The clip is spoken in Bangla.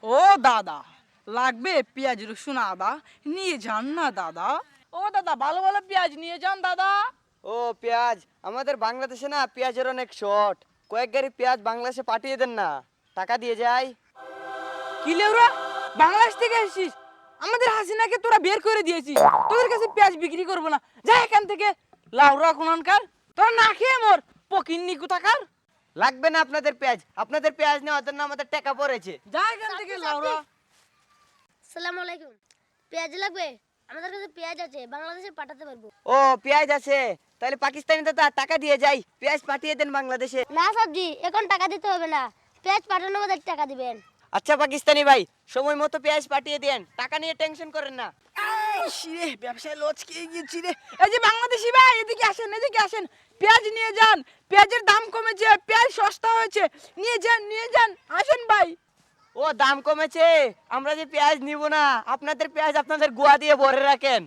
ও দাদা, লাগবে পেঁয়াজ রসুন আদা, নিয়ে যান না দাদা। ও দাদা, ভালো ভালো পেঁয়াজ নিয়ে যান দাদা। ও পেঁয়াজ, আমাদের বাংলাদেশে না পেঁয়াজের অনেক শর্ট। কয়েক গাড়ি পেঁয়াজ বাংলাদেশে পাঠিয়ে দেন না, টাকা দিয়ে যাই। কি লেউরা, বাংলাদেশ থেকে এসেছিস? আমাদের হাসিনাকে তোরা বের করে দিয়েছিস, তোদের কাছে পেঁয়াজ বিক্রি করবো না, যা এখান থেকে। লাউরা কোনকার, তোরা না খেয়ে মর, পকিন্নি কোথাকার। লাগবে না আপনাদের পেঁয়াজ, আপনাদের পেঁয়াজ নেওয়ার জন্য আমাদের টাকা পড়েছে। যা এখান থেকে লাউরা। আসসালামু আলাইকুম। পেঁয়াজ লাগবে? আমাদের কাছে পেঁয়াজ আছে, বাংলাদেশে পাঠাতে পারবো। ও পেঁয়াজ আছে, তাহলে পাকিস্তানি দাদা টাকা দিয়ে যাই, পেঁয়াজ পাঠিয়ে দেন বাংলাদেশে। না সবজি, এখন টাকা দিতে হবে না, পেঁয়াজ পাঠানোর মধ্যে টাকা দিবেন। আচ্ছা পাকিস্তানি ভাই, সময় মতো পেঁয়াজ পাঠিয়ে দেন, টাকা নিয়ে টেনশন করেন না। রে ব্যবসায় লস খেয়ে গিয়েছি রে। এই যে বাংলাদেশি ভাই, এদিকে আসেন, এদিকে আসেন, পেঁয়াজ নিয়ে যান। পেঁয়াজের দাম কমেছে, পেঁয়াজ সস্তা হয়েছে, নিয়ে যান, নিয়ে যান, আসেন ভাই। ও দাম কমেছে, আমরা যে পেঁয়াজ নিব না, আপনাদের পেঁয়াজ আপনাদের গোয়া দিয়ে ভরে রাখেন।